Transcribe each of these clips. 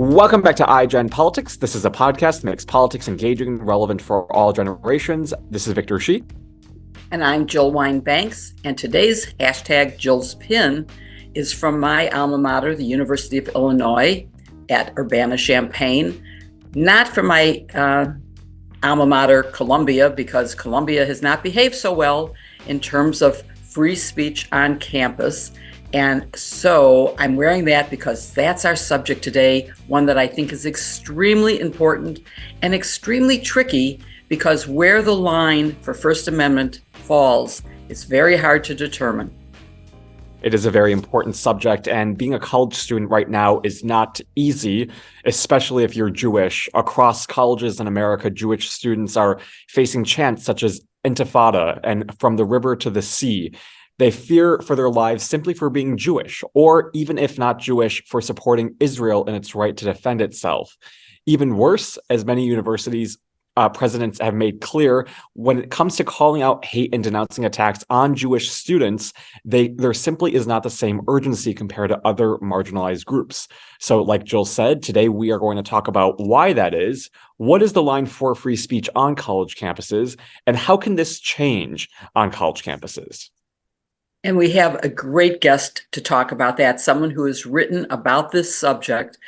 Welcome back to iGen Politics. This is a podcast that makes politics engaging and relevant for all generations. This is Victor Shi. And I'm Jill Wine-Banks. And today's hashtag Jill's Pin is from my alma mater, the University of Illinois at Urbana-Champaign. Not from my alma mater, Columbia, because Columbia has not behaved so well in terms of free speech on campus. And so I'm wearing that because that's our subject today, one that I think is extremely important and extremely tricky, because where the line for First Amendment falls is very hard to determine. It is a very important subject, and being a college student right now is not easy, especially if you're Jewish. Across colleges in America, Jewish students are facing chants such as Intifada and From the River to the Sea. They fear for their lives simply for being Jewish, or even if not Jewish, for supporting Israel in its right to defend itself. Even worse, as many universities presidents have made clear, when it comes to calling out hate and denouncing attacks on Jewish students, there simply is not the same urgency compared to other marginalized groups. So like Jill said, today we are going to talk about why that is, what is the line for free speech on college campuses, and how can this change on college campuses? And we have a great guest to talk about that, someone who has written about this subject,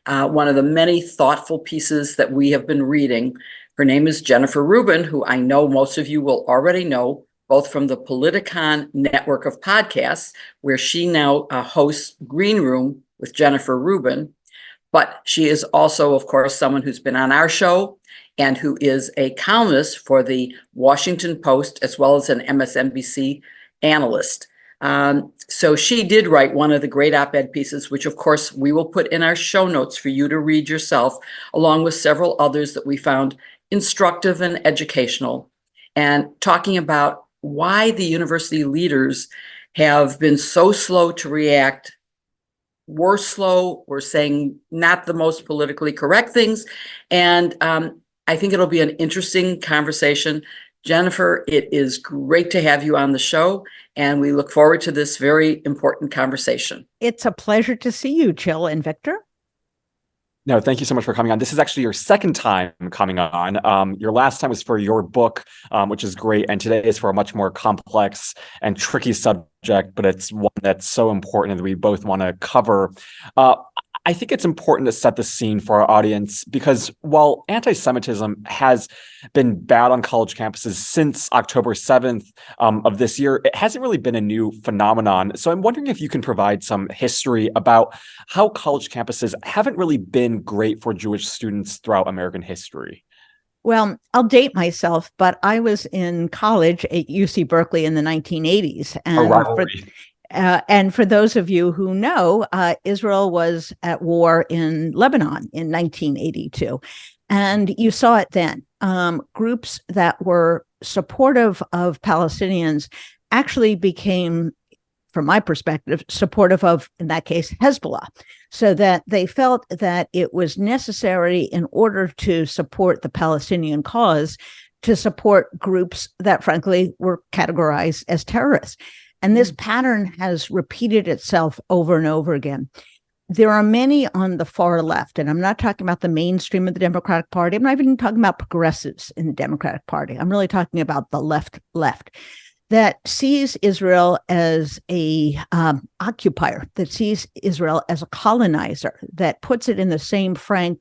one of the many thoughtful pieces that we have been reading. Her name is Jennifer Rubin, who I know most of you will already know, both from the Politicon network of podcasts, where she now hosts Green Room with Jennifer Rubin. But she is also, of course, someone who's been on our show and who is a columnist for the Washington Post, as well as an MSNBC analyst. So she did write one of the great op-ed pieces, which of course we will put in our show notes for you to read yourself, along with several others that we found instructive and educational, and talking about why the university leaders have been so slow to react. We're slow, we're saying not the most politically correct things, and I think it'll be an interesting conversation. Jennifer, it is great to have you on the show, and we look forward to this very important conversation. It's a pleasure to see you, Jill and Victor. No, thank you so much for coming on. This is actually your second time coming on. Your last time was for your book, which is great, and today is for a much more complex and tricky subject, but it's one that's so important that we both want to cover. I think it's important to set the scene for our audience, because while anti-Semitism has been bad on college campuses since October 7th of this year, it hasn't really been a new phenomenon. So I'm wondering if you can provide some history about how college campuses haven't really been great for Jewish students throughout American history. Well, I'll date myself, but I was in college at UC Berkeley in the 1980s. And for those of you who know, Israel was at war in Lebanon in 1982. And you saw it then. Groups that were supportive of Palestinians actually became, from my perspective, supportive of, in that case, Hezbollah, so that they felt that it was necessary in order to support the Palestinian cause to support groups that, frankly, were categorized as terrorists. And this pattern has repeated itself over and over again. There are many on the far left, and I'm not talking about the mainstream of the Democratic Party. I'm not even talking about progressives in the Democratic Party. I'm really talking about the left, that sees Israel as a occupier, that sees Israel as a colonizer, that puts it in the same framing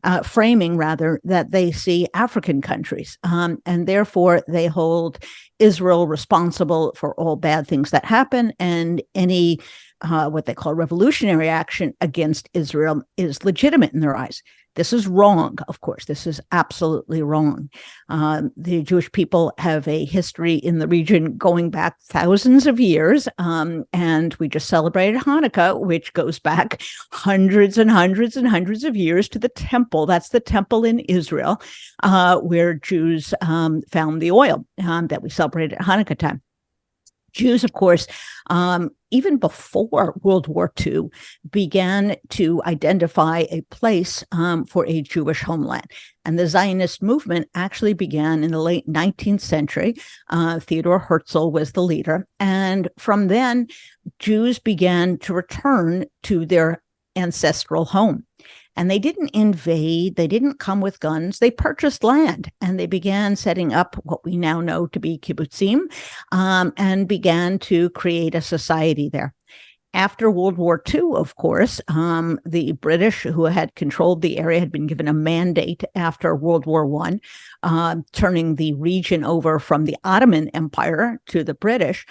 that they see African countries. And therefore, they hold Israel responsible for all bad things that happen, and any what they call revolutionary action against Israel is legitimate in their eyes. This is wrong, of course. This is absolutely wrong. The Jewish people have a history in the region going back thousands of years, and we just celebrated Hanukkah, which goes back hundreds and hundreds and hundreds of years to the temple. That's the temple in Israel, where Jews found the oil that we celebrated at Hanukkah time. Jews, of course, even before World War II, began to identify a place for a Jewish homeland. And the Zionist movement actually began in the late 19th century. Theodor Herzl was the leader. And from then, Jews began to return to their ancestral home. And they didn't invade, they didn't come with guns, they purchased land, and they began setting up what we now know to be kibbutzim, and began to create a society there. After World War II, of course, the British, who had controlled the area, had been given a mandate after World War I, turning the region over from the Ottoman Empire to the British,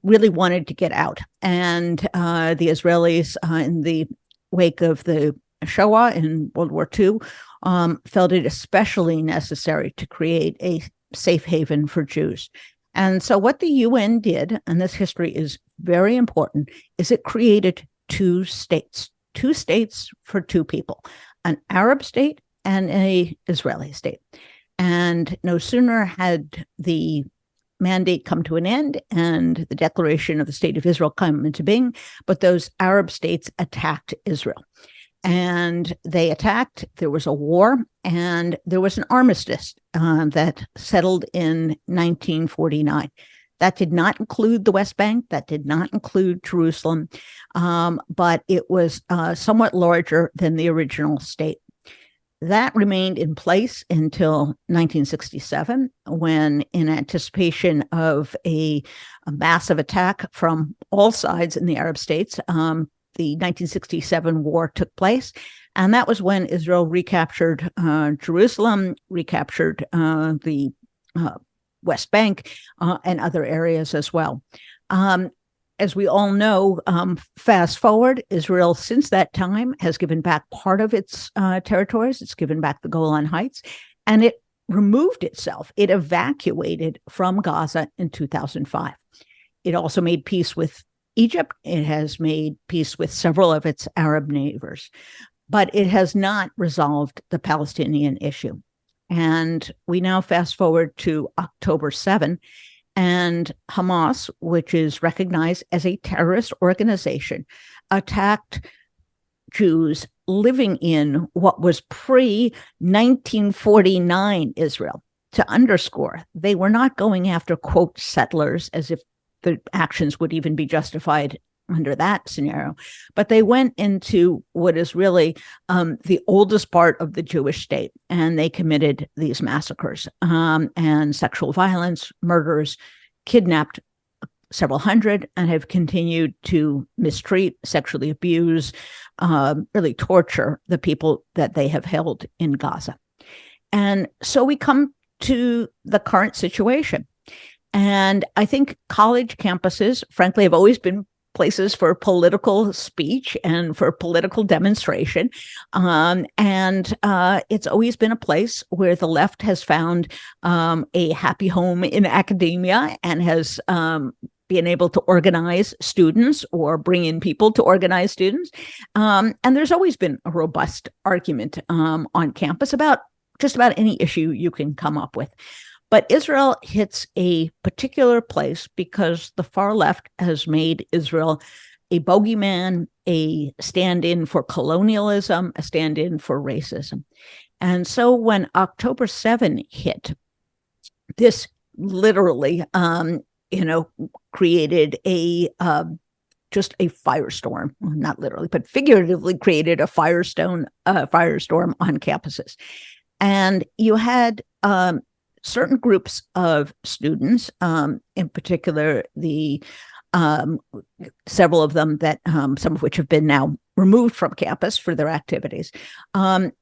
really wanted to get out. And the Israelis, in the wake of the Shoah in World War II, felt it especially necessary to create a safe haven for Jews. And so what the UN did, and this history is very important, is it created two states for two people, an Arab state and an Israeli state. And no sooner had the mandate come to an end and the declaration of the State of Israel come into being, but those Arab states attacked Israel. And they attacked, there was a war, and there was an armistice that settled in 1949. That did not include the West Bank, that did not include Jerusalem, but it was somewhat larger than the original state. That remained in place until 1967, when, in anticipation of a massive attack from all sides in the Arab states, the 1967 war took place. And that was when Israel recaptured Jerusalem, recaptured the West Bank, and other areas as well. As we all know, fast forward, Israel since that time has given back part of its territories. It's given back the Golan Heights, and it removed itself. It evacuated from Gaza in 2005. It also made peace with Egypt. It has made peace with several of its Arab neighbors, but it has not resolved the Palestinian issue. And we now fast forward to October 7, and Hamas, which is recognized as a terrorist organization, attacked Jews living in what was pre-1949 Israel. To underscore, they were not going after, quote, settlers, as if the actions would even be justified under that scenario. But they went into what is really the oldest part of the Jewish state, and they committed these massacres and sexual violence, murders, kidnapped several hundred, and have continued to mistreat, sexually abuse, really torture the people that they have held in Gaza. And so we come to the current situation. And I think college campuses, frankly, have always been places for political speech and for political demonstration. And it's always been a place where the left has found a happy home in academia and has been able to organize students or bring in people to organize students. And there's always been a robust argument on campus about just about any issue you can come up with. But Israel hits a particular place because the far left has made Israel a bogeyman, a stand-in for colonialism, a stand-in for racism. And so when October 7 hit, this literally, created just a firestorm, not literally, but figuratively created a firestorm on campuses. And you had certain groups of students, in particular, the several of them that some of which have been now removed from campus for their activities,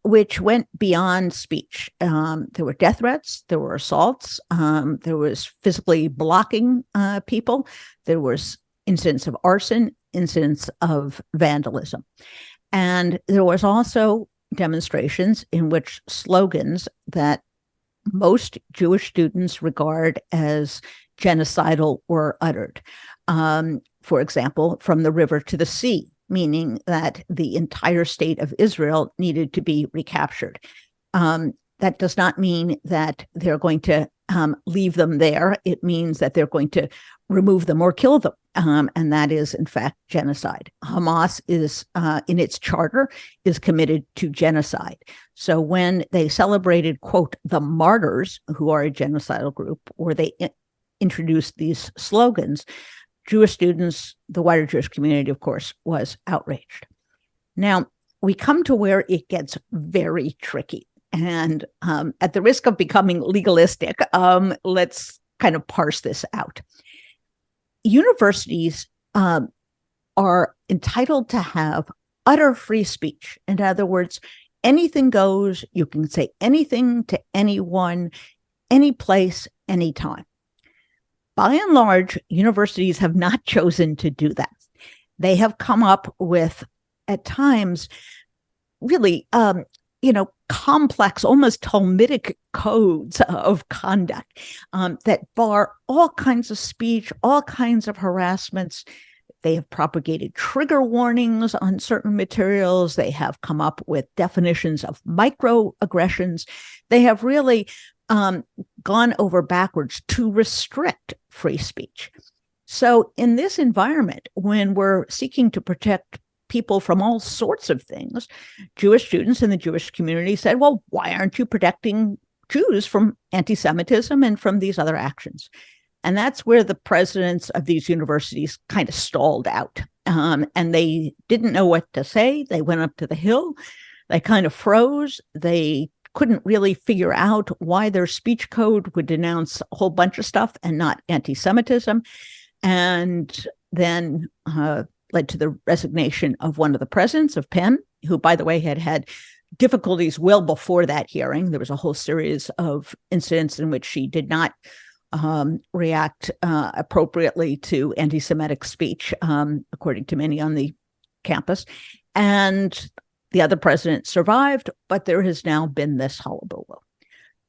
which went beyond speech. There were death threats, there were assaults, there was physically blocking people, there was incidents of arson, incidents of vandalism. And there was also demonstrations in which slogans that most Jewish students regard as genocidal were uttered. For example, from the river to the sea, meaning that the entire state of Israel needed to be recaptured. That does not mean that they're going to leave them there. It means that they're going to remove them or kill them. And that is, in fact, genocide. Hamas is, in its charter, is committed to genocide. So when they celebrated, quote, the martyrs, who are a genocidal group, or they introduced these slogans, Jewish students, the wider Jewish community, of course, was outraged. Now, we come to where it gets very tricky. And at the risk of becoming legalistic, let's kind of parse this out. Universities are entitled to have utter free speech. In other words, anything goes. You can say anything to anyone, any place, anytime. By and large, universities have not chosen to do that. They have come up with, at times, really, complex, almost Talmudic codes of conduct that bar all kinds of speech, all kinds of harassments. They have propagated trigger warnings on certain materials. They have come up with definitions of microaggressions. They have really gone over backwards to restrict free speech. So in this environment, when we're seeking to protect people from all sorts of things, Jewish students in the Jewish community said, well, why aren't you protecting Jews from anti-Semitism and from these other actions? And that's where the presidents of these universities kind of stalled out. And they didn't know what to say. They went up to the Hill. They kind of froze. They couldn't really figure out why their speech code would denounce a whole bunch of stuff and not anti-Semitism. And then led to the resignation of one of the presidents of Penn, who, by the way, had difficulties well before that hearing. There was a whole series of incidents in which she did not react appropriately to anti-Semitic speech, according to many on the campus. And the other president survived, but there has now been this hullabaloo.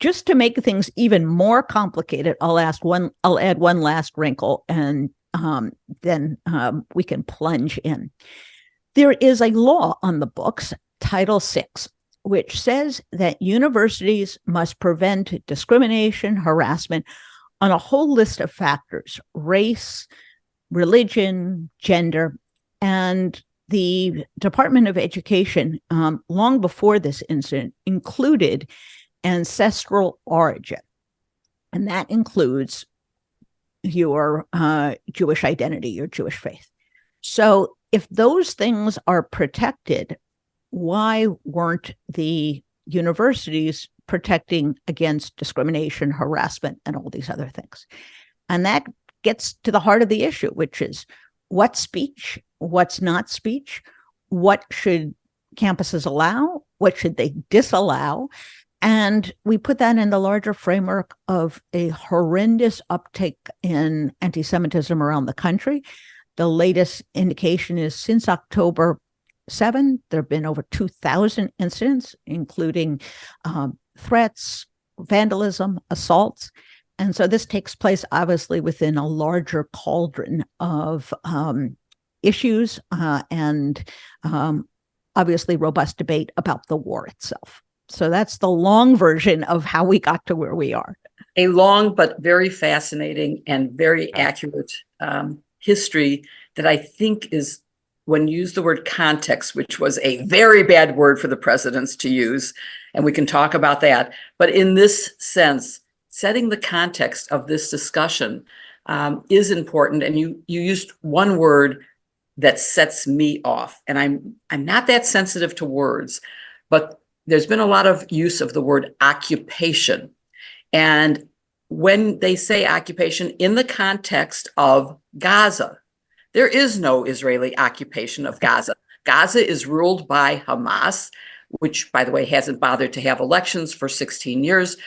Just to make things even more complicated, I'll add one last wrinkle, and then we can plunge in. There is a law on the books, Title VI, which says that universities must prevent discrimination, harassment on a whole list of factors: race, religion, gender. And the Department of Education, long before this incident, included ancestral origin. And that includes your Jewish identity, your Jewish faith. So if those things are protected, why weren't the universities protecting against discrimination, harassment, and all these other things? And that gets to the heart of the issue, which is what's speech, what's not speech, what should campuses allow, what should they disallow? And we put that in the larger framework of a horrendous uptake in anti-Semitism around the country. The latest indication is since October 7, there have been over 2,000 incidents, including threats, vandalism, assaults. And so this takes place, obviously, within a larger cauldron of issues and obviously robust debate about the war itself. So that's the long version of how we got to where we are. A long but very fascinating and very accurate history that I think is, when you use the word context, which was a very bad word for the presidents to use, and we can talk about that. But in this sense, setting the context of this discussion is important. And you used one word that sets me off. And I'm not that sensitive to words, but there's been a lot of use of the word occupation. And when they say occupation in the context of Gaza, there is no Israeli occupation of Gaza. Gaza is ruled by Hamas, which, by the way, hasn't bothered to have elections for 16 years.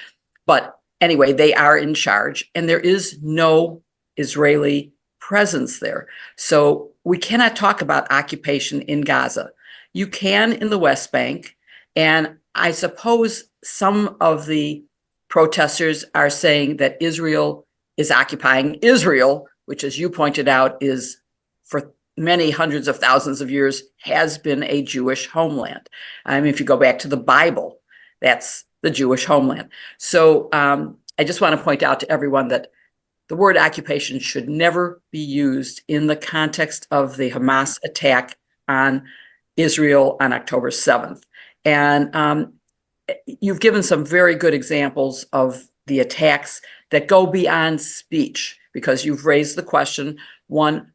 But anyway, they are in charge, and there is no Israeli presence there. So we cannot talk about occupation in Gaza. You can in the West Bank. And I suppose some of the protesters are saying that Israel is occupying Israel, which, as you pointed out, is for many hundreds of thousands of years has been a Jewish homeland. I mean, if you go back to the Bible, that's the Jewish homeland. So I just want to point out to everyone that the word occupation should never be used in the context of the Hamas attack on Israel on October 7th. And you've given some very good examples of the attacks that go beyond speech, because you've raised the question. One,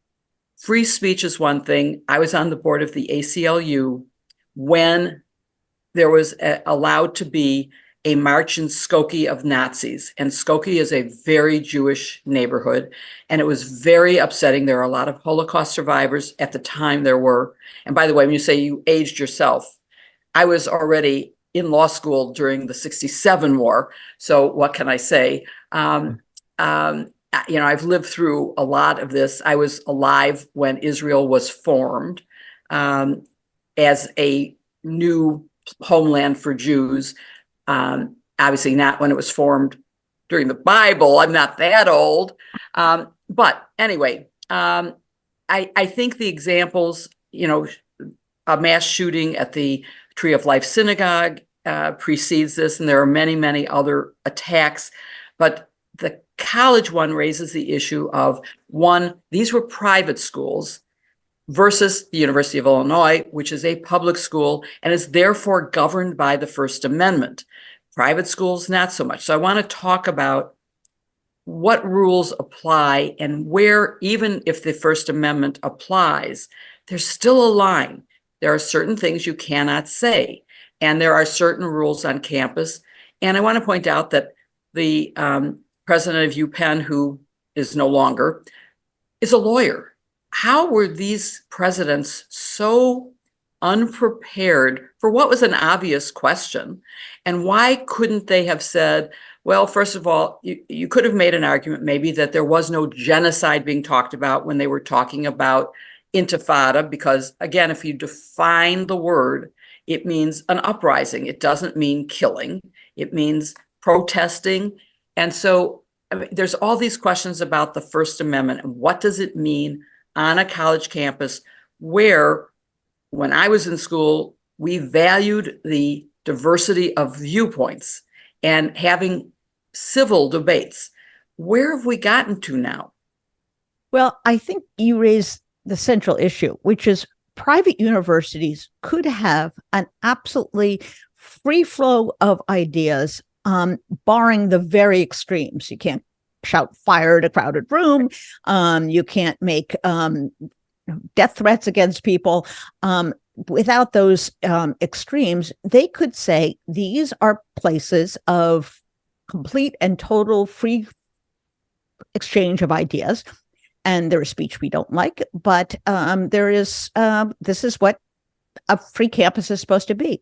free speech is one thing. I was on the board of the ACLU when there was allowed to be a march in Skokie of Nazis. And Skokie is a very Jewish neighborhood. And it was very upsetting. There are a lot of Holocaust survivors at the time there were. And by the way, when you say you aged yourself, I was already in law school during the 67 war. So what can I say? I've lived through a lot of this. I was alive when Israel was formed as a new homeland for Jews. Obviously not when it was formed during the Bible. I'm not that old. But anyway, I think the examples, a mass shooting at the Tree of Life Synagogue precedes this, and there are many, many other attacks. But the college one raises the issue of, one, these were private schools versus the University of Illinois, which is a public school and is therefore governed by the First Amendment. Private schools, not so much. So I want to talk about what rules apply and where, even if the First Amendment applies, there's still a line. There are certain things you cannot say, and there are certain rules on campus. And I want to point out that the president of UPenn, who is no longer, is a lawyer. How were these presidents so unprepared for what was an obvious question? And why couldn't they have said, well, first of all, you could have made an argument maybe that there was no genocide being talked about when they were talking about intifada, because again, if you define the word, it means an uprising. It doesn't mean killing. It means protesting. And so there's all these questions about the First Amendment and what does it mean on a college campus where, when I was in school, we valued the diversity of viewpoints and having civil debates. Where have we gotten to now? Well, I think you raise the central issue, which is private universities could have an absolutely free flow of ideas, barring the very extremes. You can't shout fire at a crowded room. You can't make death threats against people. Without those extremes, they could say these are places of complete and total free exchange of ideas. And there is speech we don't like, but this is what a free campus is supposed to be.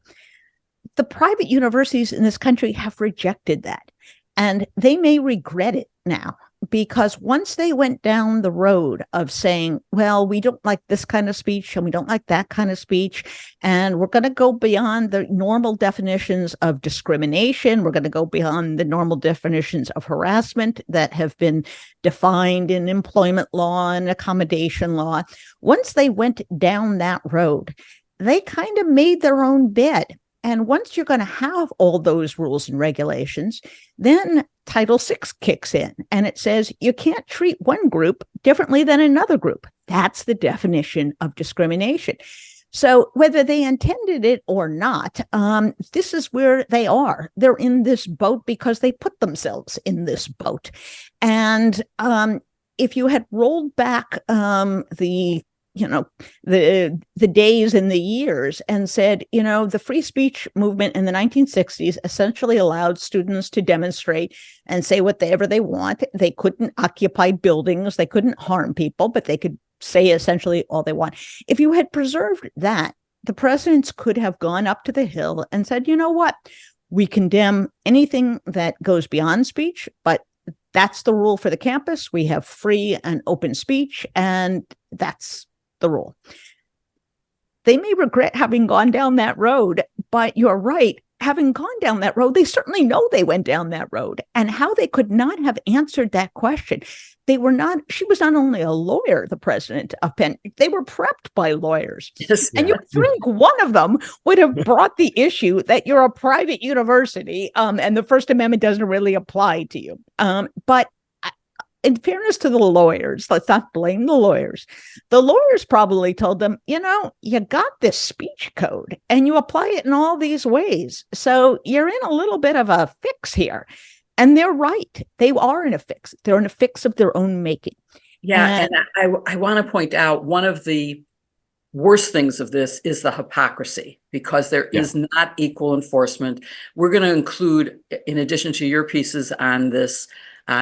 The private universities in this country have rejected that, and they may regret it now, because once they went down the road of saying, well, we don't like this kind of speech and we don't like that kind of speech, and we're going to go beyond the normal definitions of discrimination, we're going to go beyond the normal definitions of harassment that have been defined in employment law and accommodation law. Once they went down that road, they kind of made their own bed. And once you're going to have all those rules and regulations, then Title VI kicks in and it says you can't treat one group differently than another group. That's the definition of discrimination. So whether they intended it or not, this is where they are. They're in this boat because they put themselves in this boat. And if you had rolled back the days and the years and said, the free speech movement in the 1960s essentially allowed students to demonstrate and say whatever they want. They couldn't occupy buildings. They couldn't harm people, but they could say essentially all they want. If you had preserved that, the presidents could have gone up to the Hill and said, you know what? We condemn anything that goes beyond speech, but that's the rule for the campus. We have free and open speech, and that's the rule. They may regret having gone down that road, but you're right. Having gone down that road, they certainly know they went down that road, and how they could not have answered that question. She was not only a lawyer, the president of Penn, they were prepped by lawyers. Yes, and you think one of them would have brought the issue that you're a private university and the First Amendment doesn't really apply to you. But in fairness to the lawyers, let's not blame the lawyers. The lawyers probably told them, you got this speech code and you apply it in all these ways. So you're in a little bit of a fix here. And they're right. They are in a fix. They're in a fix of their own making. Yeah. And I want to point out one of the worst things of this is the hypocrisy, because there is not equal enforcement. We're going to include, in addition to your pieces on this,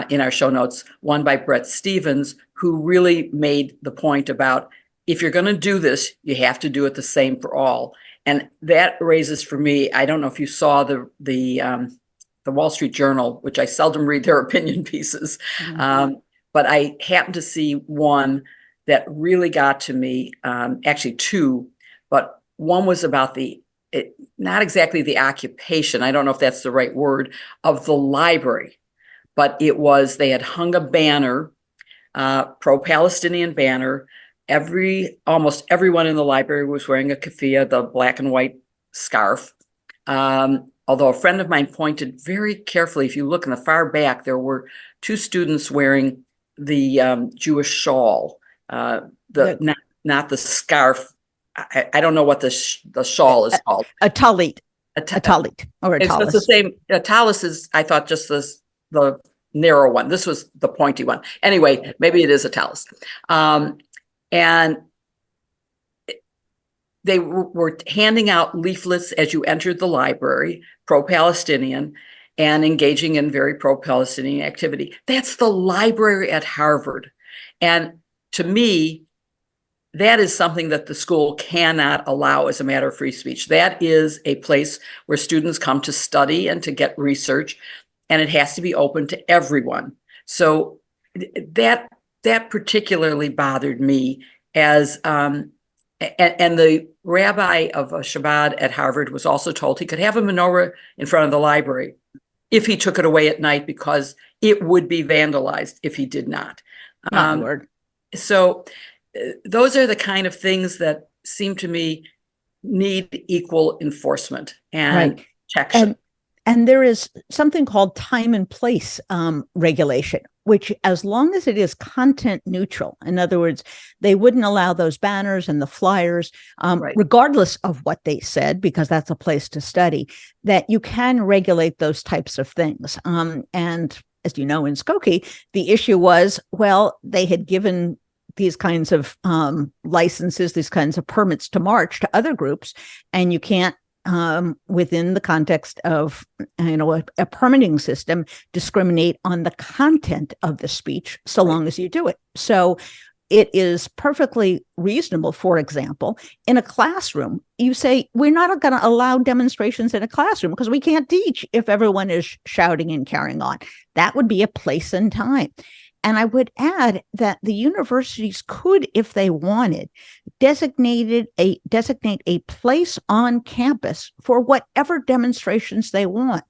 in our show notes, one by Brett Stevens, who really made the point about, if you're going to do this, you have to do it the same for all. And that raises for me, I don't know if you saw the Wall Street Journal, which I seldom read their opinion pieces, but I happened to see one that really got to me, actually two, but one was about not exactly the occupation, I don't know if that's the right word, of the library, but it was, they had hung a banner, pro-Palestinian banner. Almost everyone in the library was wearing a keffiyeh, the black and white scarf. Although a friend of mine pointed very carefully, if you look in the far back, there were two students wearing the Jewish shawl, not the scarf. I don't know what the shawl is called. A talit. A talit or a talis. It's the same. A talis is, I thought, just the narrow one. This was the pointy one. Anyway, maybe it is a talis. And they were handing out leaflets as you entered the library, pro-Palestinian, and engaging in very pro-Palestinian activity. That's the library at Harvard. And to me, that is something that the school cannot allow as a matter of free speech. That is a place where students come to study and to get research, and it has to be open to everyone. So that particularly bothered me, as and the rabbi of Shabbat at Harvard was also told he could have a menorah in front of the library if he took it away at night, because it would be vandalized if he did not. So those are the kind of things that seem to me need equal enforcement and protection. And there is something called time and place regulation, which, as long as it is content neutral, in other words, they wouldn't allow those banners and the flyers, regardless of what they said, because that's a place to study, that you can regulate those types of things. And as you know, in Skokie, the issue was, well, they had given these kinds of licenses, these kinds of permits to march to other groups, and you can't, within the context of a permitting system, discriminate on the content of the speech, so long as you do it. So it is perfectly reasonable, for example, in a classroom, you say, we're not going to allow demonstrations in a classroom because we can't teach if everyone is shouting and carrying on. That would be a place and time. And I would add that the universities could, if they wanted, designate a place on campus for whatever demonstrations they want.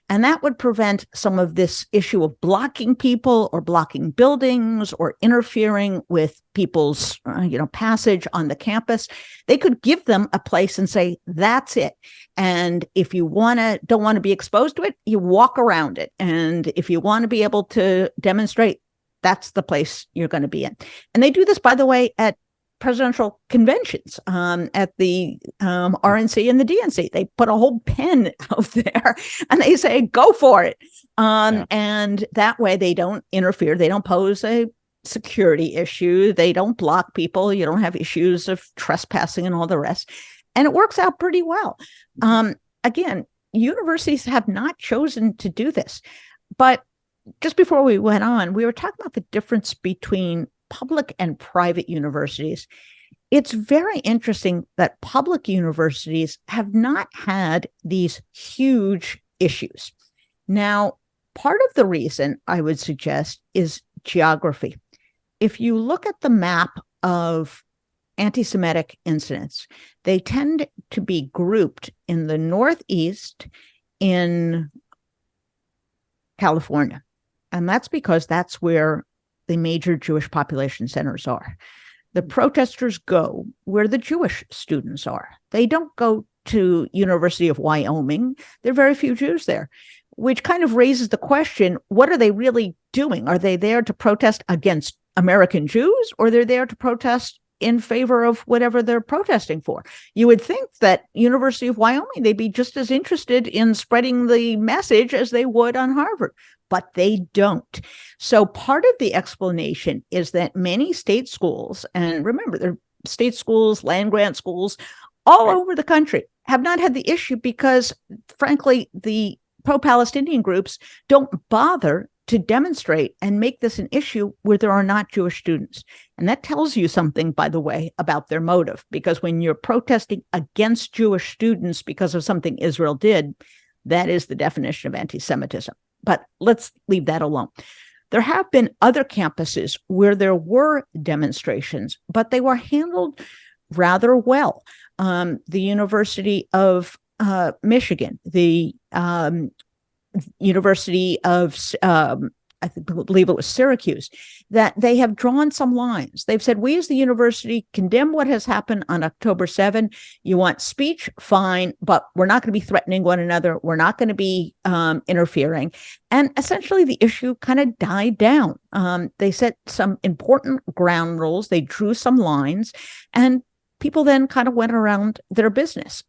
And that would prevent some of this issue of blocking people or blocking buildings or interfering with people's passage on the campus. They could give them a place and say, that's it. And if you don't want to be exposed to it, you walk around it. And if you want to be able to demonstrate, that's the place you're going to be in. And they do this, by the way, at presidential conventions, at the RNC and the DNC. They put a whole pen out there and they say, go for it. And that way they don't interfere. They don't pose a security issue. They don't block people. You don't have issues of trespassing and all the rest. And it works out pretty well. Again, universities have not chosen to do this. But just before we went on, we were talking about the difference between public and private universities. It's very interesting that public universities have not had these huge issues. Now, part of the reason I would suggest is geography. If you look at the map of anti-Semitic incidents, they tend to be grouped in the Northeast, in California. And that's because that's where the major Jewish population centers are. The protesters go where the Jewish students are. They don't go to University of Wyoming. There are very few Jews there, which kind of raises the question, what are they really doing? Are they there to protest against American Jews, or they're there to protest in favor of whatever they're protesting for? You would think that University of Wyoming, they'd be just as interested in spreading the message as they would on Harvard, but they don't. So part of the explanation is that many state schools, and remember, they're state schools, land grant schools, all over the country have not had the issue because, frankly, the pro-Palestinian groups don't bother to demonstrate and make this an issue where there are not Jewish students. And that tells you something, by the way, about their motive, because when you're protesting against Jewish students because of something Israel did, that is the definition of anti-Semitism. But let's leave that alone. There have been other campuses where there were demonstrations, but they were handled rather well. The University of Michigan, the University of, I believe it was Syracuse, that they have drawn some lines. They've said, we as the university condemn what has happened on October 7. You want speech? Fine, but we're not going to be threatening one another. We're not going to be interfering. And essentially the issue kind of died down. They set some important ground rules. They drew some lines, and people then kind of went around their business.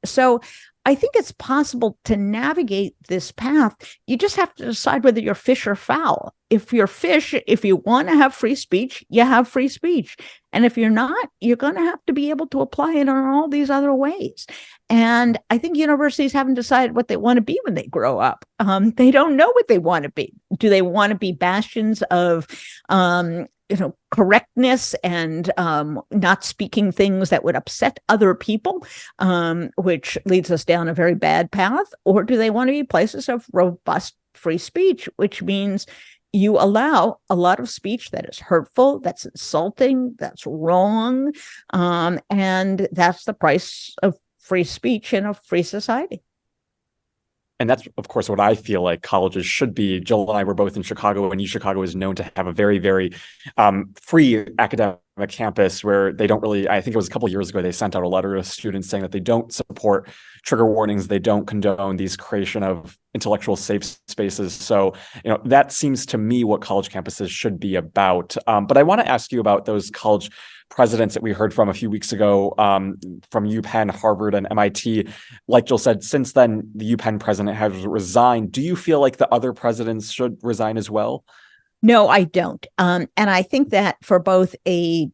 So I think it's possible to navigate this path. You just have to decide whether you're fish or fowl. If you're fish, if you want to have free speech, you have free speech. And if you're not, you're going to have to be able to apply it in all these other ways. And I think universities haven't decided what they want to be when they grow up. They don't know what they want to be. Do they want to be bastions of correctness and not speaking things that would upset other people, which leads us down a very bad path? Or do they want to be places of robust free speech, which means you allow a lot of speech that is hurtful, that's insulting, that's wrong, and that's the price of free speech in a free society? And that's, of course, what I feel like colleges should be. Jill and I were both in Chicago, and Chicago is known to have a very, very free academic campus where they don't really, I think it was a couple of years ago, they sent out a letter to students saying that they don't support trigger warnings. They don't condone these creation of intellectual safe spaces. So, that seems to me what college campuses should be about. But I want to ask you about those college presidents that we heard from a few weeks ago, from UPenn, Harvard, and MIT. Like Jill said, since then, the UPenn president has resigned. Do you feel like the other presidents should resign as well? No, I don't. And I think that for both a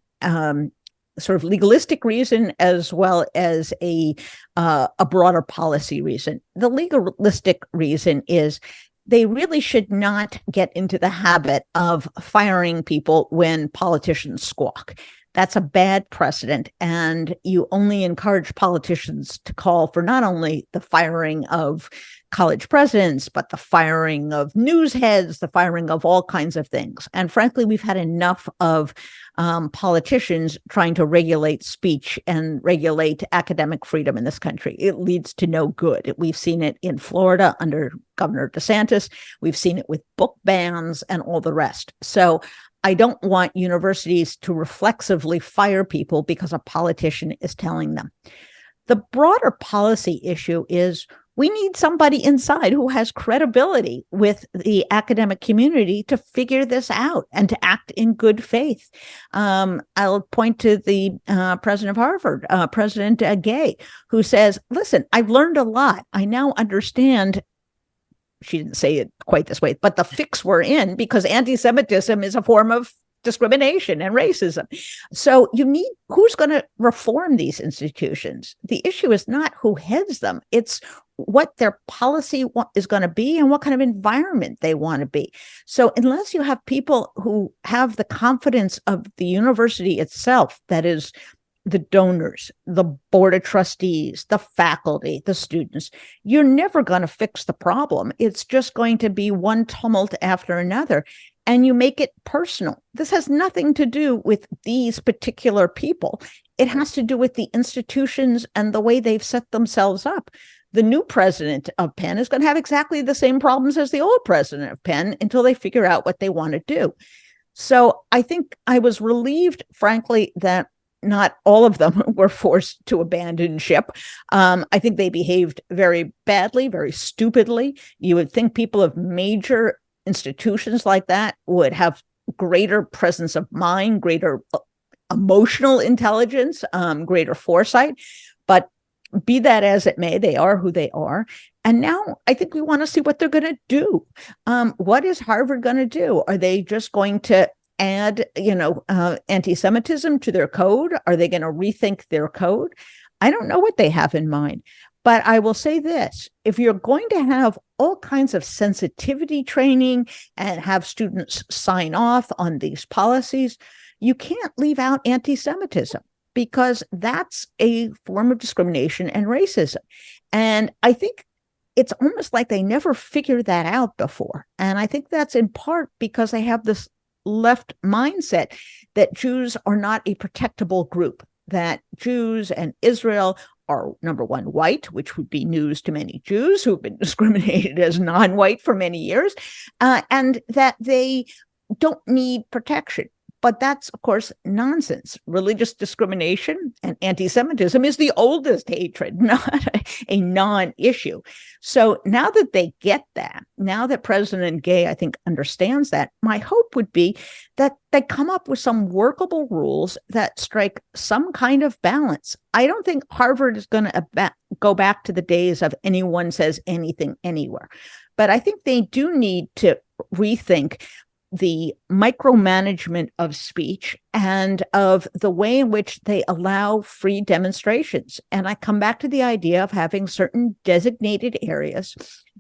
sort of legalistic reason as well as a broader policy reason. The legalistic reason is they really should not get into the habit of firing people when politicians squawk. That's a bad precedent, and you only encourage politicians to call for not only the firing of college presidents, but the firing of news heads, the firing of all kinds of things. And frankly, we've had enough of politicians trying to regulate speech and regulate academic freedom in this country. It leads to no good. We've seen it in Florida under Governor DeSantis. We've seen it with book bans and all the rest. So I don't want universities to reflexively fire people because a politician is telling them. The broader policy issue is we need somebody inside who has credibility with the academic community to figure this out and to act in good faith. I'll point to the president of Harvard, President Gay, who says, listen, I've learned a lot. I now understand. She didn't say it quite this way, but the fix we're in, because anti-Semitism is a form of discrimination and racism. So you need, who's going to reform these institutions? The issue is not who heads them. It's what their policy is going to be and what kind of environment they want to be. So unless you have people who have the confidence of the university itself, that is the donors, the board of trustees, the faculty, the students, you're never going to fix the problem. It's just going to be one tumult after another. And you make it personal. This has nothing to do with these particular people. It has to do with the institutions and the way they've set themselves up. The new president of Penn is going to have exactly the same problems as the old president of Penn until they figure out what they want to do. So I think I was relieved, frankly, that not all of them were forced to abandon ship. I think they behaved very badly, very stupidly. You would think people of major institutions like that would have greater presence of mind, greater emotional intelligence, greater foresight. But be that as it may, they are who they are. And now I think we want to see what they're going to do. What is Harvard going to do? Are they just going to add, anti-Semitism to their code? Are they going to rethink their code? I don't know what they have in mind. But I will say this, if you're going to have all kinds of sensitivity training and have students sign off on these policies, you can't leave out anti-Semitism, because that's a form of discrimination and racism. And I think it's almost like they never figured that out before. And I think that's in part because they have this left mindset that Jews are not a protectable group, that Jews and Israel are, number one, white, which would be news to many Jews who've been discriminated as non-white for many years, and that they don't need protection. But that's, of course, nonsense. Religious discrimination and anti-Semitism is the oldest hatred, not a non-issue. So now that they get that, now that President Gay, I think, understands that, my hope would be that they come up with some workable rules that strike some kind of balance. I don't think Harvard is going to go back to the days of anyone says anything anywhere. But I think they do need to rethink the micromanagement of speech and of the way in which they allow free demonstrations. And I come back to the idea of having certain designated areas.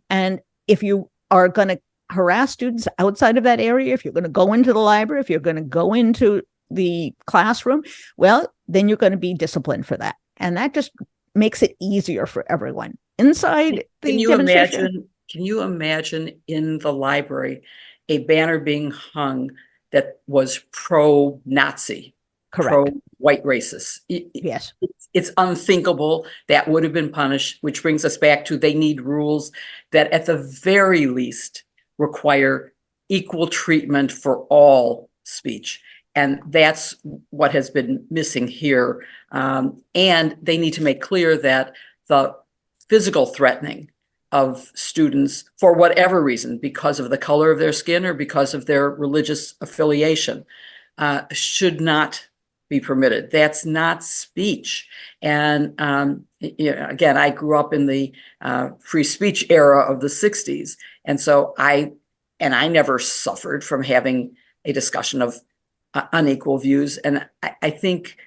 And if you are going to harass students outside of that area, if you're going to go into the library, if you're going to go into the classroom, well, then you're going to be disciplined for that. And that just makes it easier for everyone. Inside the demonstration. Can you imagine in the library a banner being hung that was pro-Nazi, pro-white racist? Yes. It's unthinkable. That would have been punished, which brings us back to they need rules that at the very least require equal treatment for all speech. And that's what has been missing here. And they need to make clear that the physical threatening of students, for whatever reason, because of the color of their skin or because of their religious affiliation, should not be permitted. That's not speech. And again, I grew up in the free speech era of the 60s. And so I never suffered from having a discussion of unequal views. And I think,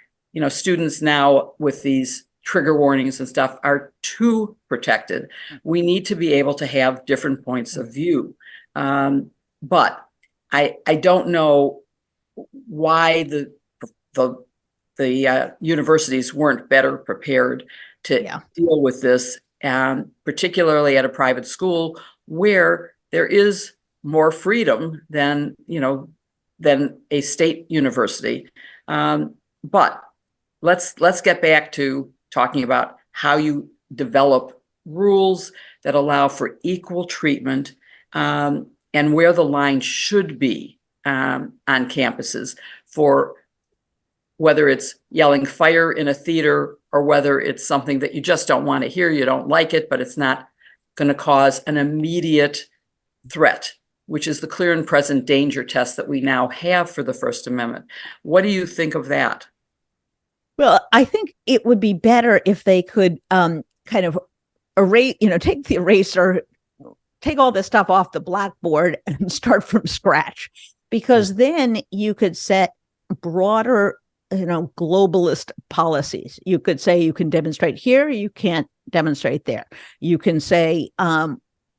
students now with these trigger warnings and stuff are too protected. We need to be able to have different points of view. But I don't know why the universities weren't better prepared to deal with this, particularly at a private school where there is more freedom than a state university. But let's get back to talking about how you develop rules that allow for equal treatment, and where the line should be on campuses for whether it's yelling fire in a theater or whether it's something that you just don't want to hear, you don't like it, but it's not going to cause an immediate threat, which is the clear and present danger test that we now have for the First Amendment. What do you think of that? Well, I think it would be better if they could kind of erase, take the eraser, take all this stuff off the blackboard and start from scratch, because then you could set broader, globalist policies. You could say you can demonstrate here, you can't demonstrate there. You can say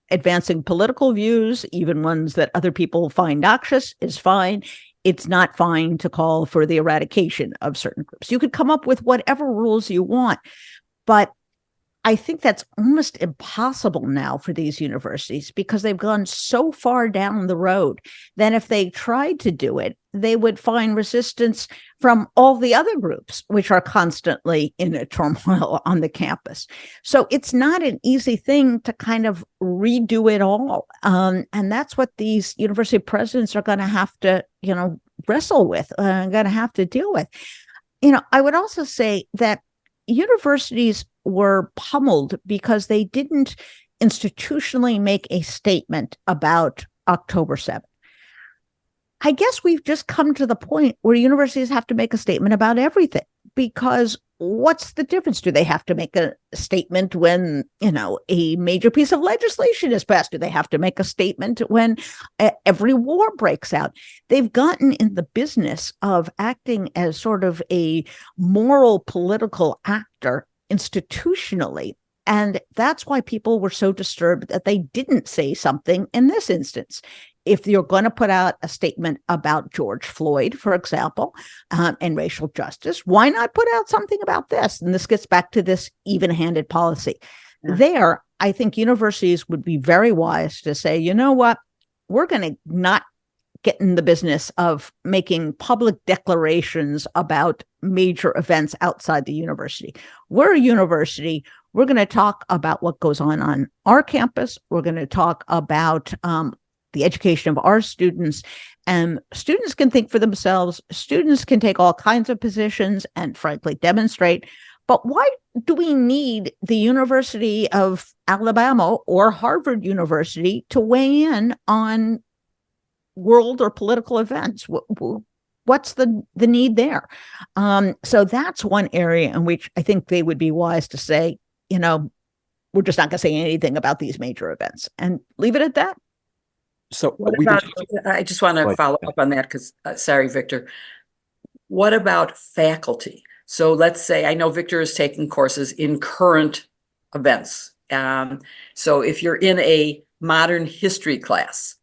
advancing political views, even ones that other people find noxious, is fine. It's not fine to call for the eradication of certain groups. You could come up with whatever rules you want, but I think that's almost impossible now for these universities because they've gone so far down the road. Then if they tried to do it, they would find resistance from all the other groups, which are constantly in a turmoil on the campus. So it's not an easy thing to kind of redo it all. And that's what these university presidents are going to have to, wrestle with, going to have to deal with. I would also say that universities were pummeled because they didn't institutionally make a statement about October 7th. I guess we've just come to the point where universities have to make a statement about everything. because what's the difference? Do they have to make a statement when, a major piece of legislation is passed? Do they have to make a statement when every war breaks out? They've gotten in the business of acting as sort of a moral political actor institutionally. And that's why people were so disturbed that they didn't say something in this instance. If you're going to put out a statement about George Floyd, for example, and racial justice, why not put out something about this? And this gets back to this even-handed policy. Yeah. There, I think universities would be very wise to say, you know what, we're going to not get in the business of making public declarations about major events outside the university. We're a university. We're going to talk about what goes on our campus. We're going to talk about the education of our students, and students can think for themselves. Students can take all kinds of positions and frankly demonstrate. But why do we need the University of Alabama or Harvard University to weigh in on world or political events? What's the need there? So that's one area in which I think they would be wise to say, we're just not going to say anything about these major events and leave it at that. So I just want to follow up on that because, sorry, Victor. What about faculty? So let's say, I know Victor is taking courses in current events. So if you're in a modern history class,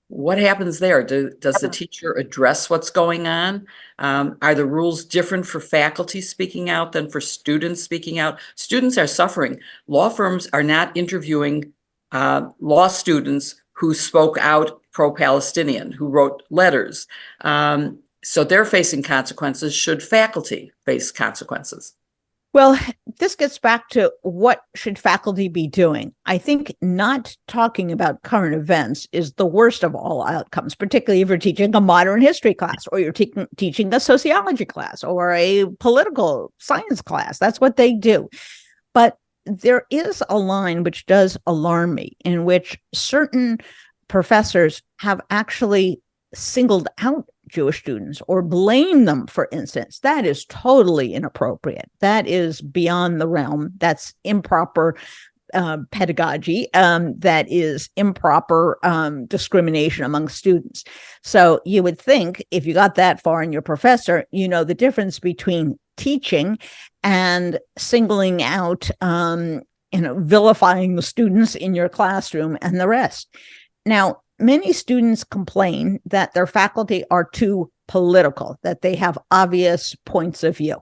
what happens there? Does the teacher address what's going on? Are the rules different for faculty speaking out than for students speaking out? Students are suffering. Law firms are not interviewing law students who spoke out pro-Palestinian, who wrote letters. So they're facing consequences. Should faculty face consequences? Well, this gets back to what should faculty be doing. I think not talking about current events is the worst of all outcomes, particularly if you're teaching a modern history class or you're teaching a sociology class or a political science class. That's what they do. But there is a line which does alarm me, in which certain professors have actually singled out Jewish students or blame them, for instance. That is totally inappropriate. That is beyond the realm. That's improper pedagogy. That is improper discrimination among students. So you would think if you got that far in your professor, the difference between teaching and singling out, vilifying the students in your classroom and the rest. Now, many students complain that their faculty are too political, that they have obvious points of view.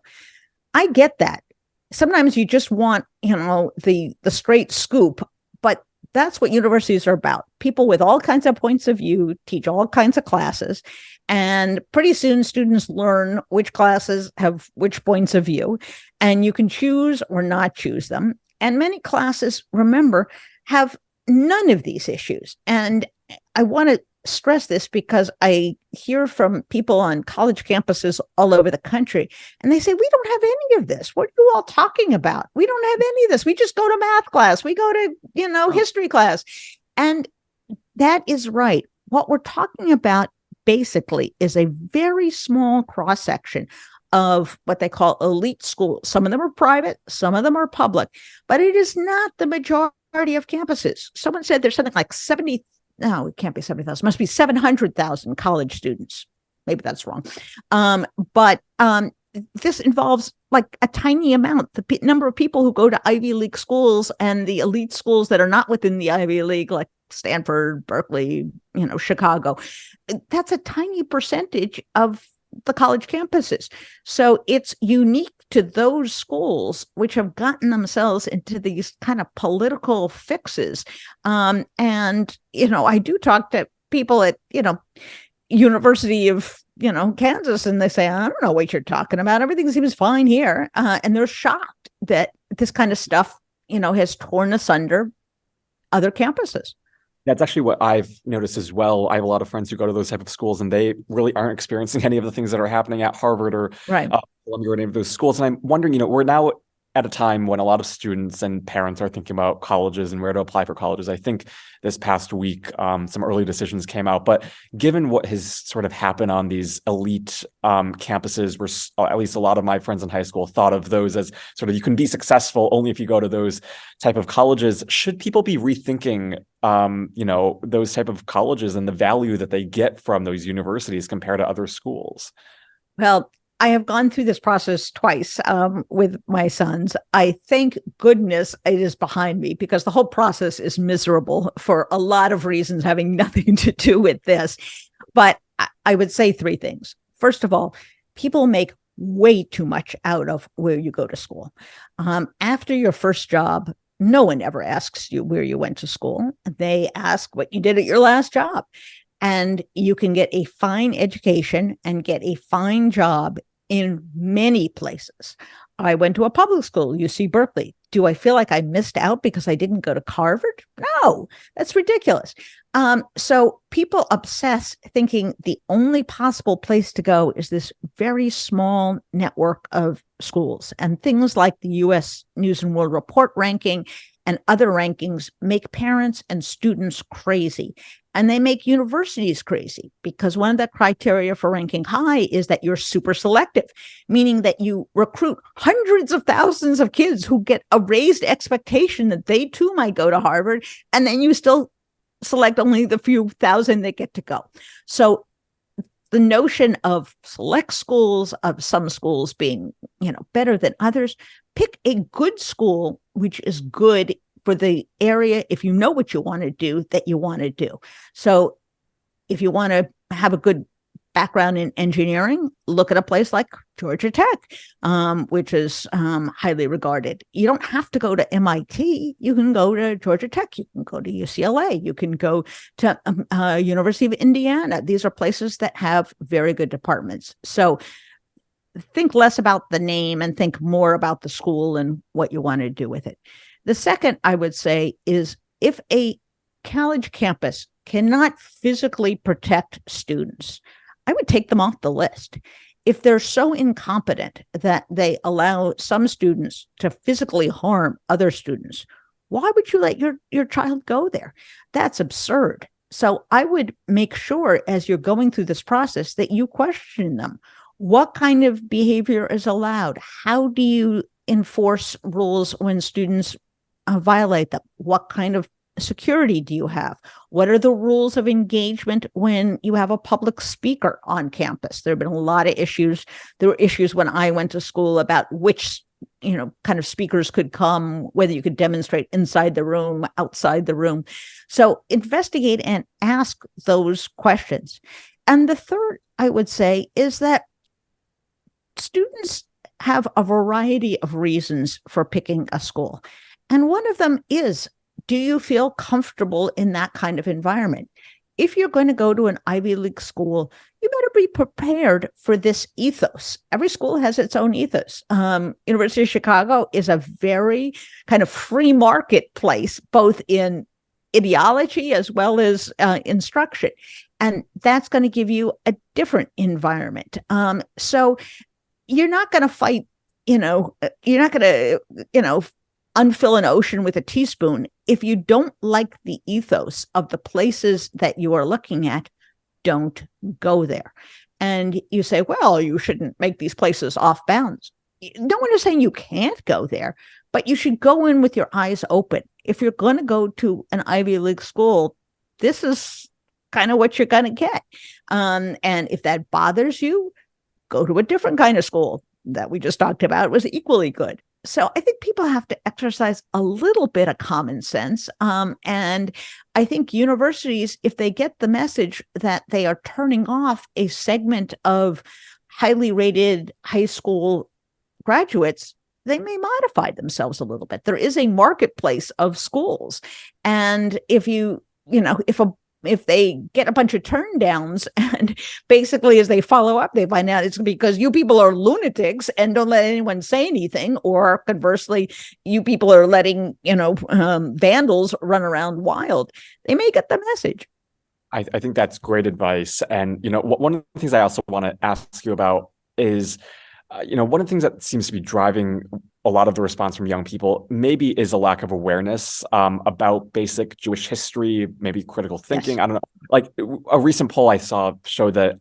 I get that. Sometimes you just want, the straight scoop, but that's what universities are about. People with all kinds of points of view teach all kinds of classes, and pretty soon students learn which classes have which points of view, and you can choose or not choose them. And many classes, remember, have none of these issues. And I want to stress this because I hear from people on college campuses all over the country, and they say, we don't have any of this. What are you all talking about? We don't have any of this. We just go to math class. We go to, history class. And that is right. What we're talking about basically is a very small cross-section of what they call elite schools. Some of them are private, some of them are public, but it is not the majority of campuses. Someone said there's something like no, it can't be 70,000. Must be 700,000 college students. Maybe that's wrong. But this involves like a tiny amount. The number of people who go to Ivy League schools and the elite schools that are not within the Ivy League, like Stanford, Berkeley, Chicago, that's a tiny percentage of the college campuses. So it's unique to those schools which have gotten themselves into these kind of political fixes. And, I do talk to people at, University of, Kansas, and they say, I don't know what you're talking about. Everything seems fine here. And they're shocked that this kind of stuff, has torn asunder other campuses. That's actually what I've noticed as well. I have a lot of friends who go to those type of schools, and they really aren't experiencing any of the things that are happening at Harvard or Columbia or any of those schools. And I'm wondering, we're now at a time when a lot of students and parents are thinking about colleges and where to apply for colleges. I think this past week, some early decisions came out. But given what has sort of happened on these elite campuses, where at least a lot of my friends in high school thought of those as sort of, you can be successful only if you go to those type of colleges, should people be rethinking those type of colleges and the value that they get from those universities compared to other schools? Well, I have gone through this process twice with my sons. I thank goodness it is behind me, because the whole process is miserable for a lot of reasons having nothing to do with this. But I would say three things. First of all, people make way too much out of where you go to school. After your first job, no one ever asks you where you went to school. They ask what you did at your last job. And you can get a fine education and get a fine job in many places. I went to a public school, UC Berkeley. Do I feel like I missed out because I didn't go to Harvard? No, that's ridiculous. So people obsess thinking the only possible place to go is this very small network of schools. And things like the US News and World Report ranking and other rankings make parents and students crazy. And they make universities crazy, because one of the criteria for ranking high is that you're super selective, meaning that you recruit hundreds of thousands of kids who get a raised expectation that they too might go to Harvard, and then you still select only the few thousand that get to go. So the notion of select schools, of some schools being, better than others, pick a good school, which is good for the area, if you know what you want to do, that you want to do. So if you want to have a good background in engineering, look at a place like Georgia Tech, which is highly regarded. You don't have to go to MIT. You can go to Georgia Tech. You can go to UCLA. You can go to University of Indiana. These are places that have very good departments. So think less about the name and think more about the school and what you want to do with it. The second, I would say, is if a college campus cannot physically protect students, I would take them off the list. If they're so incompetent that they allow some students to physically harm other students, why would you let your child go there? That's absurd. So I would make sure, as you're going through this process, that you question them. What kind of behavior is allowed? How do you enforce rules when students violate them? What kind of security do you have? What are the rules of engagement when you have a public speaker on campus? There have been a lot of issues. There were issues when I went to school about which, kind of speakers could come, whether you could demonstrate inside the room, outside the room. So investigate and ask those questions. And the third, I would say, is that students have a variety of reasons for picking a school. And one of them is, do you feel comfortable in that kind of environment? If you're going to go to an Ivy League school, you better be prepared for this ethos. Every school has its own ethos. University of Chicago is a very kind of free market place, both in ideology as well as instruction. And that's going to give you a different environment. So you're not going to fight, you're not going to, unfill an ocean with a teaspoon. If you don't like the ethos of the places that you are looking at, don't go there. And you say, well, you shouldn't make these places off bounds. No one is saying you can't go there, but you should go in with your eyes open. If you're going to go to an Ivy League school, this is kind of what you're going to get. And if that bothers you, go to a different kind of school that we just talked about. It was equally good. So I think people have to exercise a little bit of common sense. And I think universities, if they get the message that they are turning off a segment of highly rated high school graduates, they may modify themselves a little bit. There is a marketplace of schools. And if if they get a bunch of turn downs, and basically as they follow up, they find out it's because you people are lunatics and don't let anyone say anything, or conversely, you people are letting, vandals run around wild, they may get the message. I think that's great advice. And, one of the things I also want to ask you about is, one of the things that seems to be driving a lot of the response from young people maybe is a lack of awareness about basic Jewish history, maybe critical thinking. Yes. I don't know. Like a recent poll I saw showed that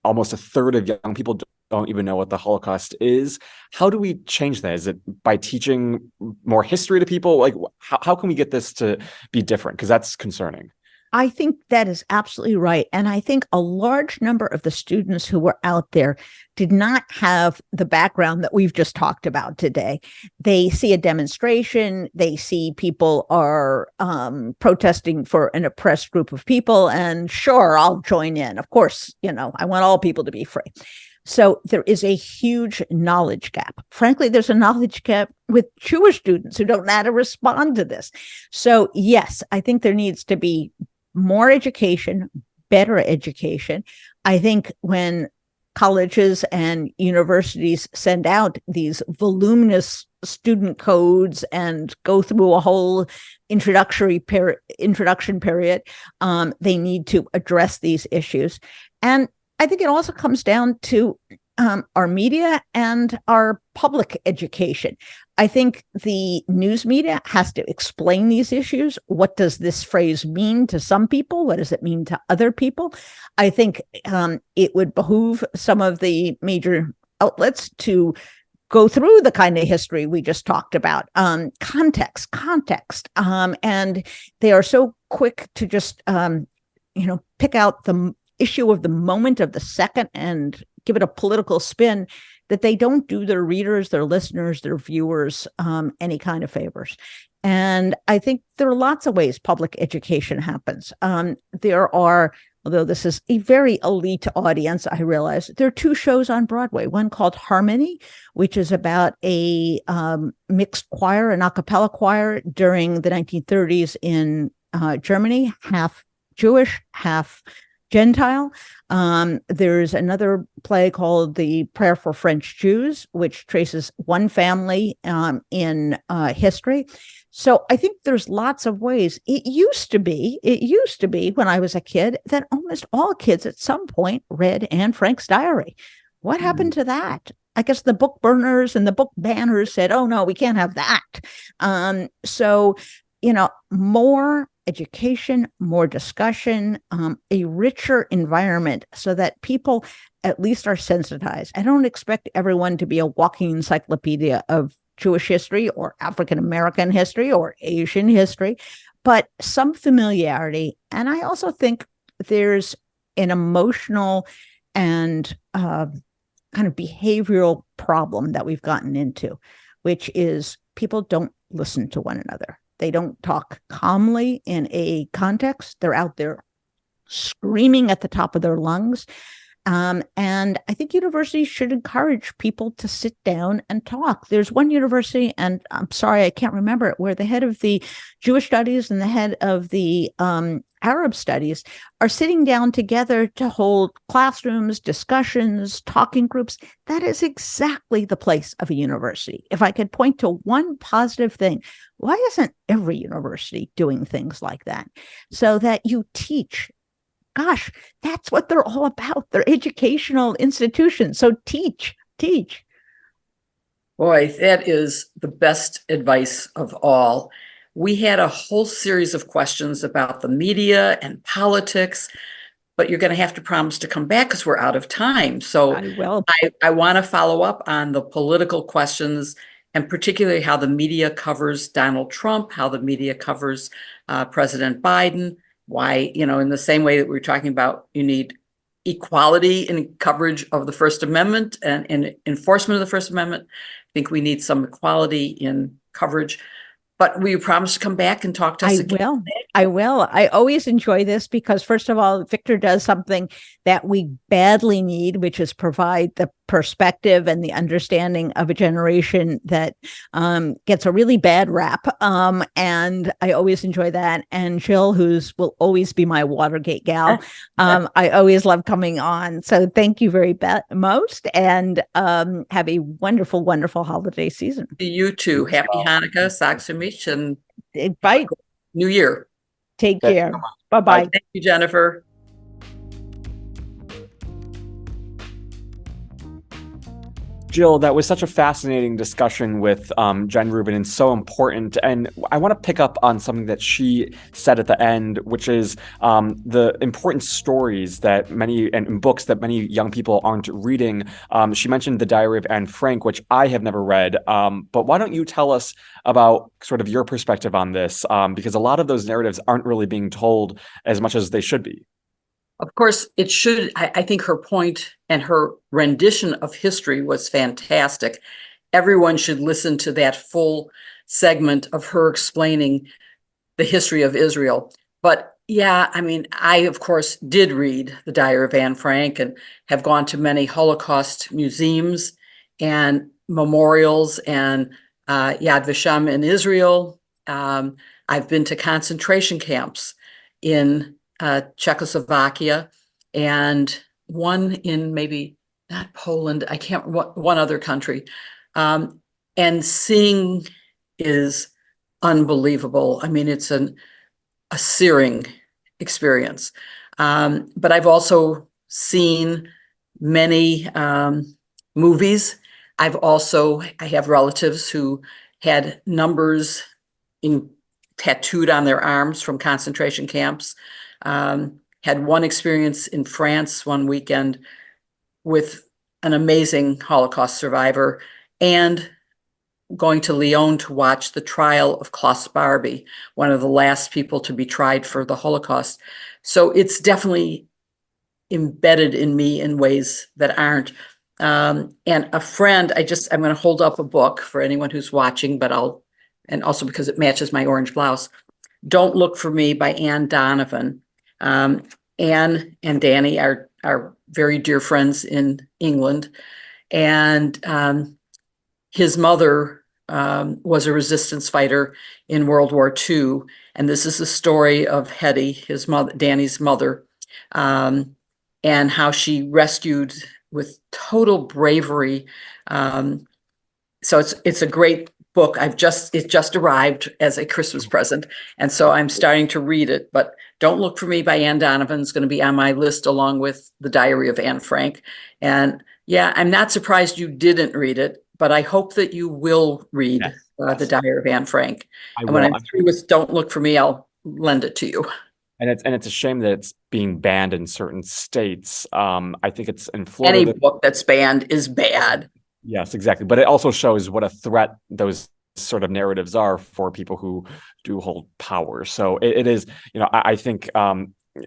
almost a third of young people don't even know what the Holocaust is. How do we change that? Is it by teaching more history to people? Like, how can we get this to be different? Because that's concerning. I think that is absolutely right. And I think a large number of the students who were out there did not have the background that we've just talked about today. They see a demonstration, they see people are protesting for an oppressed group of people, and sure, I'll join in. Of course, I want all people to be free. So there is a huge knowledge gap. Frankly, there's a knowledge gap with Jewish students who don't know how to respond to this. So yes, I think there needs to be more education, better education. I think when colleges and universities send out these voluminous student codes and go through a whole introduction period, they need to address these issues. And I think it also comes down to our media and our public education. I think the news media has to explain these issues. What does this phrase mean to some people? What does it mean to other people? I think it would behoove some of the major outlets to go through the kind of history we just talked about, context, and they are so quick to just, pick out the issue of the moment of the second and give it a political spin, that they don't do their readers, their listeners, their viewers any kind of favors. And I think there are lots of ways public education happens. There are, although this is a very elite audience, I realize, there are 2 shows on Broadway, one called Harmony, which is about a mixed choir, an a cappella choir during the 1930s in Germany, half Jewish, half Gentile. There's another play called The Prayer for French Jews, which traces one family in history. So I think there's lots of ways. It used to be when I was a kid that almost all kids at some point read Anne Frank's diary. What happened to that? I guess the book burners and the book banners said, oh no, we can't have that. So, more education, more discussion, a richer environment so that people at least are sensitized. I don't expect everyone to be a walking encyclopedia of Jewish history or African American history or Asian history, but some familiarity. And I also think there's an emotional and kind of behavioral problem that we've gotten into, which is people don't listen to one another. They don't talk calmly in a context. They're out there screaming at the top of their lungs. And I think universities should encourage people to sit down and talk. There's one university, and I'm sorry, I can't remember it, where the head of the Jewish studies and the head of the Arab studies are sitting down together to hold classrooms, discussions, talking groups. That is exactly the place of a university. If I could point to one positive thing, why isn't every university doing things like that? So that you teach. Gosh, that's what they're all about. They're educational institutions. So teach. Boy, that is the best advice of all. We had a whole series of questions about the media and politics, but you're going to have to promise to come back because we're out of time. So I will. I want to follow up on the political questions, and particularly how the media covers Donald Trump, how the media covers President Biden. Why, in the same way that we were talking about, you need equality in coverage of the First Amendment and in enforcement of the First Amendment. I think we need some equality in coverage. But will you promise to come back and talk to us again? I will. I always enjoy this because, first of all, Victor does something that we badly need, which is provide the perspective and the understanding of a generation that gets a really bad rap. And I always enjoy that. And Jill, will always be my Watergate gal. I always love coming on. So thank you very most, and have a wonderful, wonderful holiday season. You too. Happy Hanukkah, Sag Samich, and bye. New Year. Take care. Bye-bye. Thank you, Jennifer. Jill, that was such a fascinating discussion with Jen Rubin and so important. And I want to pick up on something that she said at the end, which is the important stories that and books that many young people aren't reading. She mentioned The Diary of Anne Frank, which I have never read. But why don't you tell us about sort of your perspective on this? Because a lot of those narratives aren't really being told as much as they should be. Of course, it should. I think her point and her rendition of history was fantastic. Everyone should listen to that full segment of her explaining the history of Israel. But yeah, I mean, I, of course, did read The Diary of Anne Frank and have gone to many Holocaust museums and memorials and Yad Vashem in Israel. I've been to concentration camps in Czechoslovakia, and one in maybe not Poland, I can't, one other country. And seeing is unbelievable. I mean, it's a searing experience. But I've also seen many movies. I have relatives who had numbers tattooed on their arms from concentration camps. Had one experience in France one weekend with an amazing Holocaust survivor, and going to Lyon to watch the trial of Klaus Barbie, one of the last people to be tried for the Holocaust. So it's definitely embedded in me in ways that aren't. And a friend, I'm going to hold up a book for anyone who's watching, and also because it matches my orange blouse. Don't Look for Me by Anne Donovan. Anne and Danny are very dear friends in England. And his mother was a resistance fighter in World War II. And this is the story of Hetty, his mother, Danny's mother, and how she rescued with total bravery. So it's a great book. It just arrived as a Christmas present, and so I'm starting to read it. But Don't Look for Me by Anne Donovan is going to be on my list along with The Diary of Anne Frank. And yeah, I'm not surprised you didn't read it, but I hope that you will read The Diary of Anne Frank. And when I'm through with Don't Look for Me, I'll lend it to you. And it's a shame that it's being banned in certain states. I think it's in Florida. Any book that's banned is bad. Yes, exactly. But it also shows what a threat those sort of narratives are for people who do hold power. So it is, I think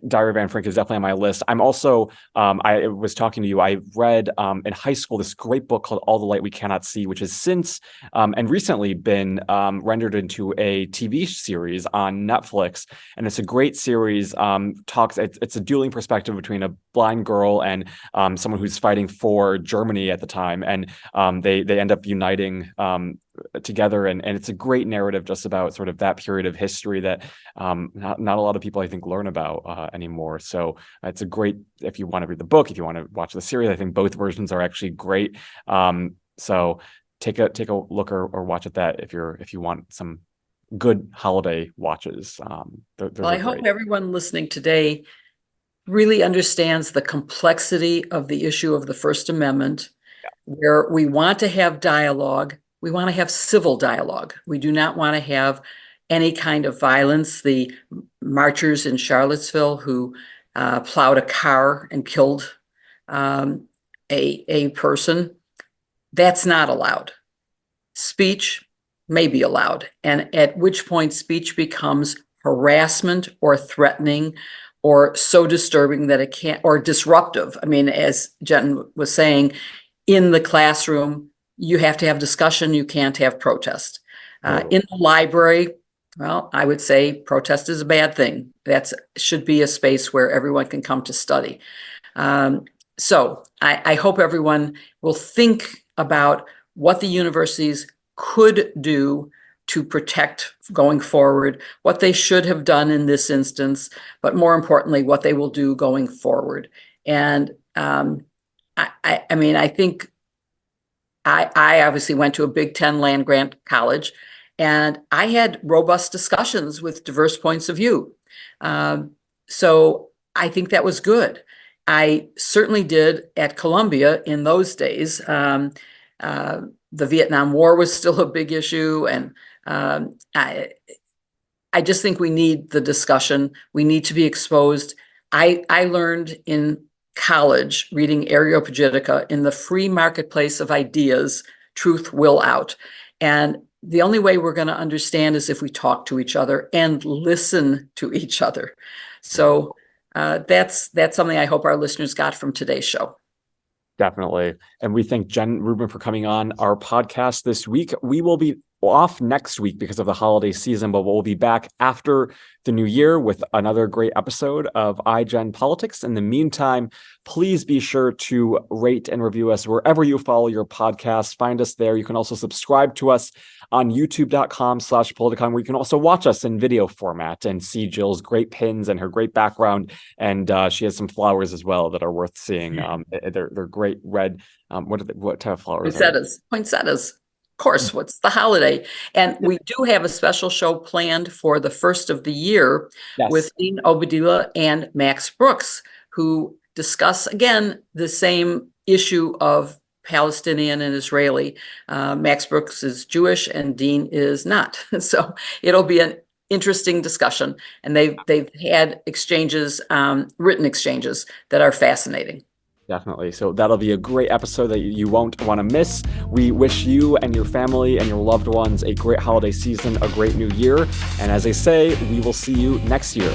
Diary of Anne Frank is definitely on my list. I'm also, I was talking to you, I read in high school this great book called All the Light We Cannot See, which has since and recently been rendered into a TV series on Netflix. And it's a great series, it's a dueling perspective between a blind girl and someone who's fighting for Germany at the time. And they end up uniting together, and it's a great narrative just about sort of that period of history that not a lot of people I think learn about anymore. So it's a great, if you want to read the book, if you want to watch the series, I think both versions are actually great. So take a look or watch at that if you want some good holiday watches. I hope everyone listening today really understands the complexity of the issue of the First Amendment, where we want to have dialogue. We want to have civil dialogue. We do not want to have any kind of violence. The marchers in Charlottesville who plowed a car and killed a person, that's not allowed. Speech may be allowed, and at which point speech becomes harassment or threatening or so disturbing that it can't, or disruptive. I mean, as Jen was saying, in the classroom, you have to have discussion. You can't have protest. In the library, well, I would say protest is a bad thing. That should be a space where everyone can come to study. So I hope everyone will think about what the universities could do to protect going forward, what they should have done in this instance, but more importantly, what they will do going forward. And I mean, I think I obviously went to a Big Ten land grant college, and I had robust discussions with diverse points of view. So I think that was good. I certainly did at Columbia in those days. the Vietnam War was still a big issue. And I just think we need the discussion. We need to be exposed. I learned in college reading Areopagitica, in the free marketplace of ideas, truth will out. And the only way we're going to understand is if we talk to each other and listen to each other. So that's something I hope our listeners got from today's show. Definitely. And we thank Jen Rubin for coming on our podcast this week. We will be off next week because of the holiday season, but we'll be back after the new year with another great episode of iGen Politics. In the meantime, please be sure to rate and review us wherever you follow your podcast. Find us there. You can also subscribe to us on youtube.com/Politicon, where you can also watch us in video format and see Jill's great pins and her great background. And she has some flowers as well that are worth seeing. They're great red. What type of flowers? Poinsettias. Of course, what's the holiday? And we do have a special show planned for the first of the year with Dean Obadilla and Max Brooks, who discuss, again, the same issue of Palestinian and Israeli. Max Brooks is Jewish and Dean is not. So it'll be an interesting discussion. And they've had exchanges, written exchanges that are fascinating. Definitely. So that'll be a great episode that you won't want to miss. We wish you and your family and your loved ones a great holiday season, a great new year. And as I say, we will see you next year.